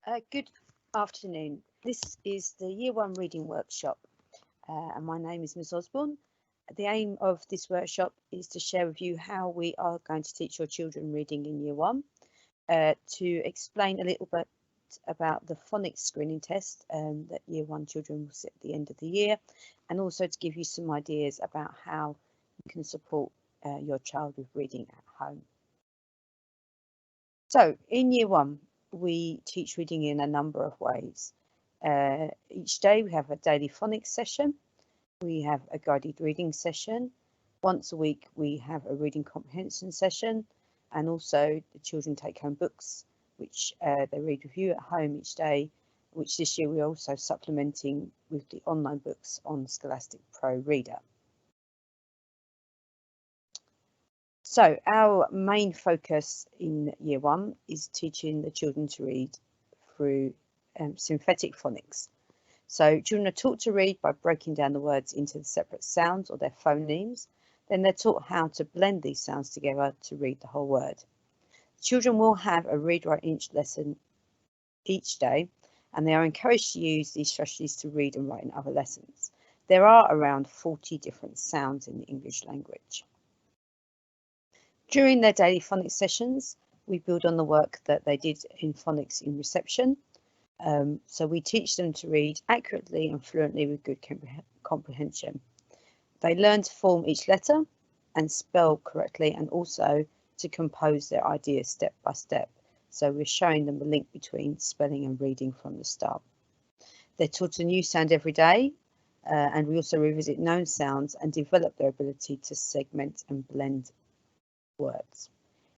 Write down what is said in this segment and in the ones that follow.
Good afternoon. This is the Year 1 Reading Workshop and my name is Ms Osborne. The aim of this workshop is to share with you how we are going to teach your children reading in Year 1, to explain a little bit about the phonics screening test that Year 1 children will sit at the end of the year, and also to give you some ideas about how you can support your child with reading at home. So in Year 1, we teach reading in a number of ways. Each day we have a daily phonics session, we have a guided reading session, once a week we have a reading comprehension session, and also the children take home books which they read with you at home each day, which this year we're also supplementing with the online books on Scholastic Pro Reader. So our main focus in Year 1 is teaching the children to read through synthetic phonics. So children are taught to read by breaking down the words into the separate sounds or their phonemes. Then they're taught how to blend these sounds together to read the whole word. Children will have a read, write, inch lesson each day, and they are encouraged to use these strategies to read and write in other lessons. There are around 40 different sounds in the English language. During their daily phonics sessions, we build on the work that they did in phonics in reception. So we teach them to read accurately and fluently with good comprehension. They learn to form each letter and spell correctly, and also to compose their ideas step by step. So we're showing them the link between spelling and reading from the start. They're taught a new sound every day, and we also revisit known sounds and develop their ability to segment and blend words.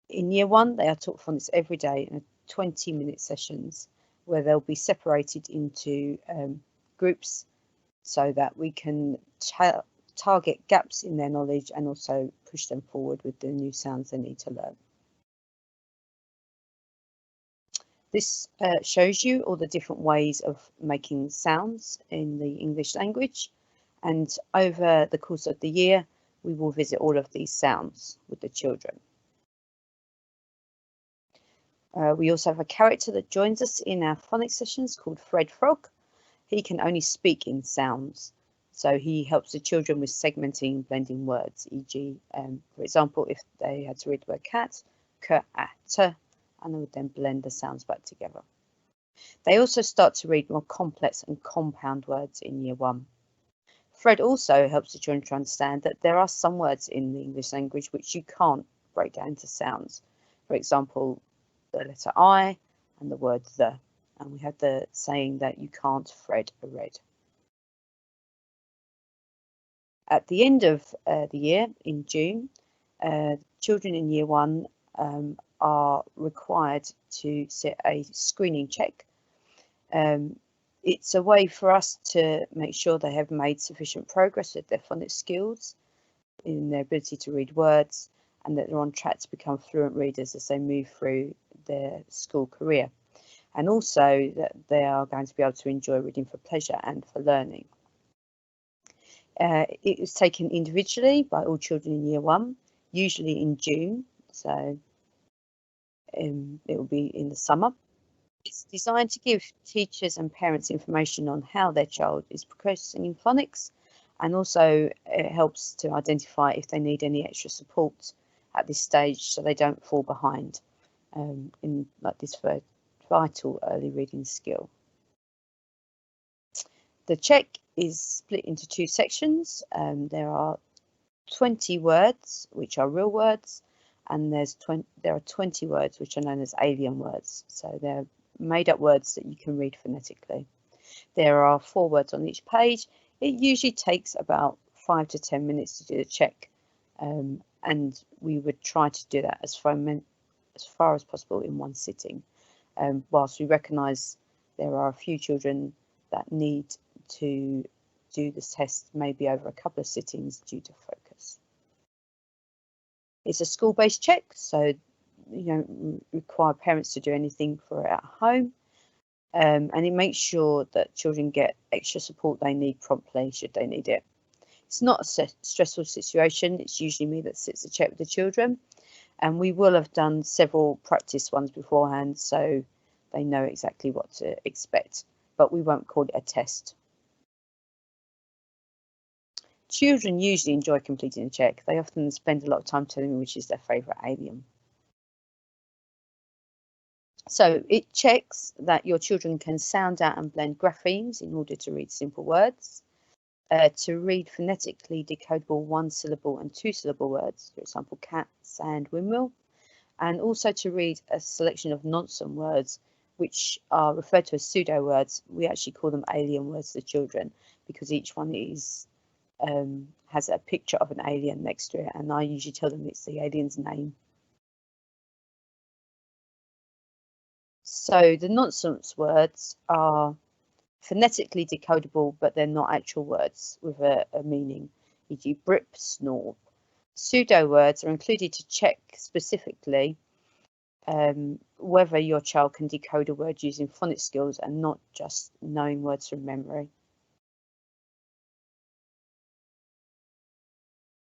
In Year 1, they are taught phonics every day in 20-minute sessions where they'll be separated into groups so that we can target gaps in their knowledge and also push them forward with the new sounds they need to learn. This shows you all the different ways of making sounds in the English language, and over the course of the year we will visit all of these sounds with the children. We also have a character that joins us in our phonics sessions called Fred Frog. He can only speak in sounds, so he helps the children with segmenting, blending words, e.g. For example, if they had to read the word cat, k-a-t, and they would then blend the sounds back together. They also start to read more complex and compound words in Year 1. Fred also helps the children to understand that there are some words in the English language which you can't break down into sounds. For example, the letter I and the word the, and we have the saying that you can't thread a red. At the end of the year, in June, children in Year 1 are required to sit a screening check. It's a way for us to make sure they have made sufficient progress with their phonics skills, in their ability to read words, and that they're on track to become fluent readers as they move through their school career, and also that they are going to be able to enjoy reading for pleasure and for learning. It was taken individually by all children in Year 1, usually in June, so it will be in the summer. It's designed to give teachers and parents information on how their child is progressing in phonics, and also it helps to identify if they need any extra support at this stage so they don't fall behind in like this vital early reading skill. The check is split into 2 sections. There are 20 words which are real words, and there are 20 words which are known as alien words. So they're made up words that you can read phonetically. There are 4 words on each page. It usually takes about 5 to 10 minutes to do the check, and we would try to do that as far as possible in one sitting, whilst we recognise there are a few children that need to do this test maybe over a couple of sittings due to focus. It's a school-based check, so you don't require parents to do anything for it at home, and it makes sure that children get extra support they need promptly should they need it. It's not a stressful situation. It's usually me that sits the check with the children, and we will have done several practice ones beforehand, so they know exactly what to expect, but we won't call it a test. Children usually enjoy completing a check. They often spend a lot of time telling me which is their favourite alien. So it checks that your children can sound out and blend graphemes in order to read simple words, to read phonetically decodable one-syllable and two-syllable words, for example, cat, sand, windmill, and also to read a selection of nonsense words, which are referred to as pseudo words. We actually call them alien words to children because each one is has a picture of an alien next to it, and I usually tell them it's the alien's name. So the nonsense words are phonetically decodable, but they're not actual words with a meaning, e.g. brip, snore. Pseudo words are included to check specifically whether your child can decode a word using phonics skills and not just knowing words from memory.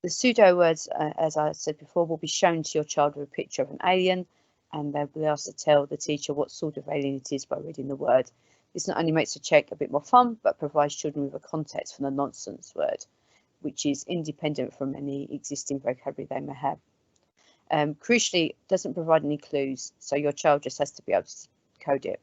The pseudo words, as I said before, will be shown to your child with a picture of an alien, and they'll be asked to tell the teacher what sort of alien it is by reading the word. This not only makes the check a bit more fun, but provides children with a context for the nonsense word, which is independent from any existing vocabulary they may have. Crucially, it doesn't provide any clues, so your child just has to be able to code it.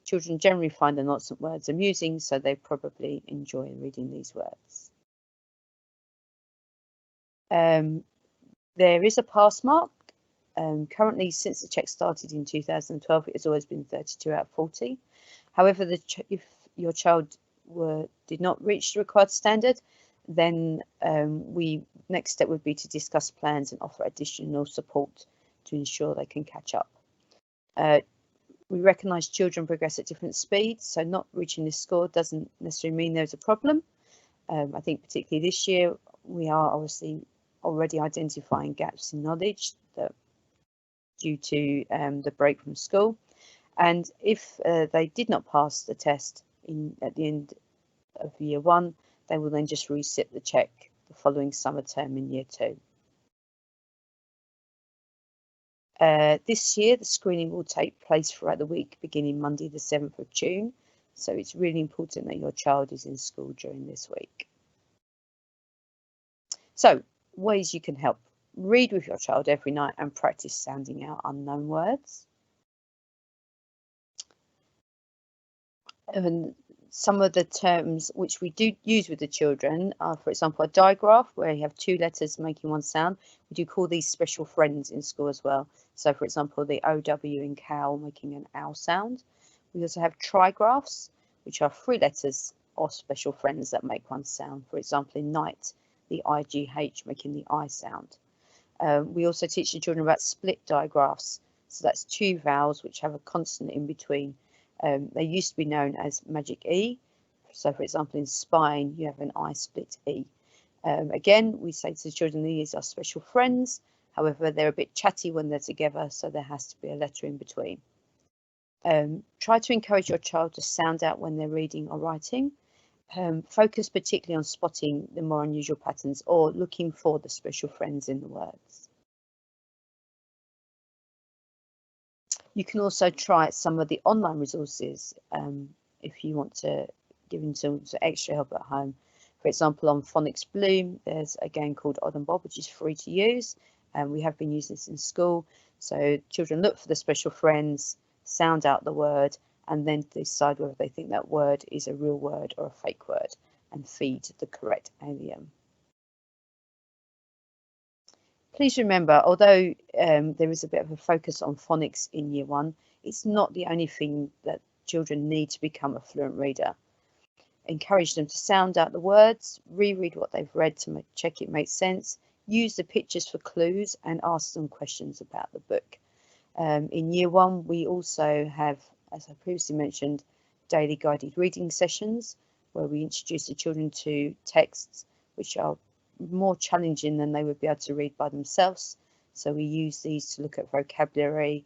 Children generally find the nonsense words amusing, so they probably enjoy reading these words. There is a pass mark. Currently, since the check started in 2012, it has always been 32 out of 40. However, if your child did not reach the required standard, then next step would be to discuss plans and offer additional support to ensure they can catch up. We recognise children progress at different speeds, so not reaching this score doesn't necessarily mean there's a problem. I think particularly this year, we are obviously already identifying gaps in knowledge that due to the break from school. And if they did not pass the test at the end of year 1, they will then just resit the check the following summer term in year 2. This year, the screening will take place throughout the week, beginning Monday the 7th of June. So it's really important that your child is in school during this week. So, ways you can help. Read with your child every night and practice sounding out unknown words. And some of the terms which we do use with the children are, for example, a digraph where you have 2 letters making one sound. We do call these special friends in school as well. So, for example, the OW in cow making an ow sound. We also have trigraphs, which are 3 letters or special friends that make one sound. For example, in night, the IGH making the I sound. We also teach the children about split digraphs. So that's 2 vowels which have a consonant in between. They used to be known as magic E. So, for example, in spine, you have an I split E. Again, we say to the children, these are special friends. However, they're a bit chatty when they're together, so there has to be a letter in between. Try to encourage your child to sound out when they're reading or writing. Focus particularly on spotting the more unusual patterns or looking for the special friends in the words. You can also try some of the online resources if you want to give them some extra help at home. For example, on Phonics Bloom, there's a game called Odd and Bob, which is free to use, and we have been using this in school. So children look for the special friends, sound out the word, and then decide whether they think that word is a real word or a fake word, and feed the correct alien. Please remember, although there is a bit of a focus on phonics in year 1, it's not the only thing that children need to become a fluent reader. Encourage them to sound out the words, reread what they've read to check it makes sense, use the pictures for clues, and ask them questions about the book. In year 1, we also have, as I previously mentioned, daily guided reading sessions where we introduce the children to texts which are more challenging than they would be able to read by themselves. So we use these to look at vocabulary,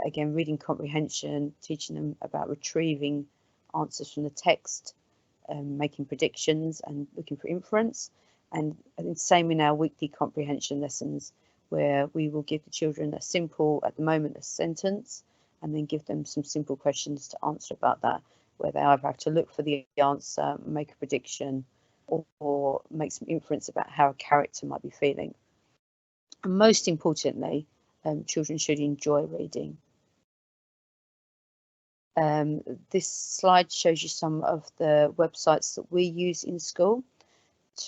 again, reading comprehension, teaching them about retrieving answers from the text, making predictions and looking for inference. And I think same in our weekly comprehension lessons, where we will give the children a simple, at the moment, a sentence, and then give them some simple questions to answer about that, where they either have to look for the answer, make a prediction, or make some inference about how a character might be feeling. And most importantly, children should enjoy reading. This slide shows you some of the websites that we use in school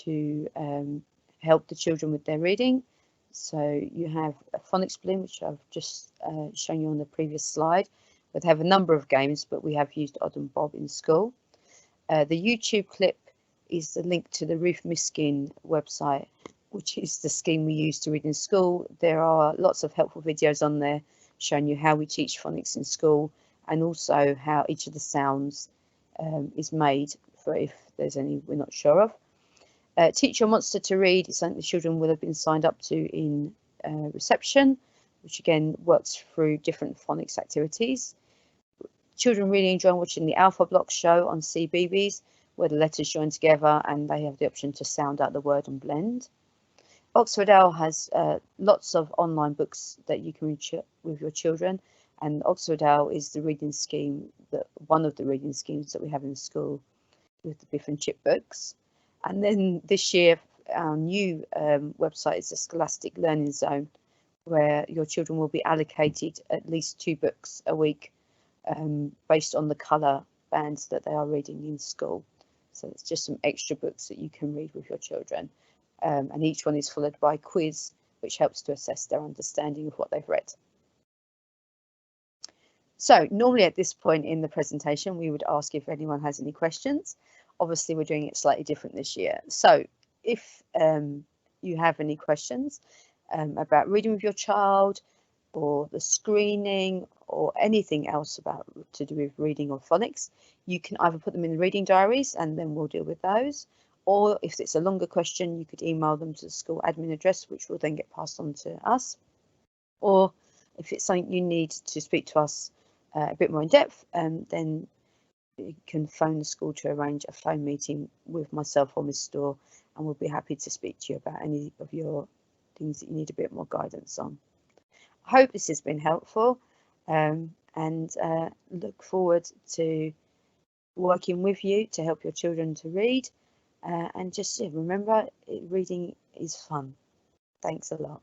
to help the children with their reading. So you have a Phonics Bloom, which I've just shown you on the previous slide. They have a number of games, but we have used Odd and Bob in school. The YouTube clip is the link to the Ruth Miskin website, which is the scheme we use to read in school. There are lots of helpful videos on there showing you how we teach phonics in school, and also how each of the sounds is made, for if there's any we're not sure of. Teach Your Monster to Read is something the children will have been signed up to in reception, which again works through different phonics activities. Children really enjoy watching the Alpha Block show on CBeebies, where the letters join together and they have the option to sound out the word and blend. Oxford Owl has lots of online books that you can read with your children, and Oxford Owl is the reading scheme, one of the reading schemes that we have in school with the Biff and Chip books. And then this year, our new website is the Scholastic Learning Zone, where your children will be allocated at least 2 books a week based on the colour bands that they are reading in school. So it's just some extra books that you can read with your children. And each one is followed by a quiz, which helps to assess their understanding of what they've read. So normally at this point in the presentation, we would ask if anyone has any questions. Obviously, we're doing it slightly different this year. So if you have any questions about reading with your child, or the screening, or anything else to do with reading or phonics, you can either put them in the reading diaries and then we'll deal with those. Or if it's a longer question, you could email them to the school admin address, which will then get passed on to us. Or if it's something you need to speak to us a bit more in depth, then you can phone the school to arrange a phone meeting with myself or Miss Storr, and we'll be happy to speak to you about any of your things that you need a bit more guidance on. I hope this has been helpful, and look forward to working with you to help your children to read. And just remember, reading is fun. Thanks a lot.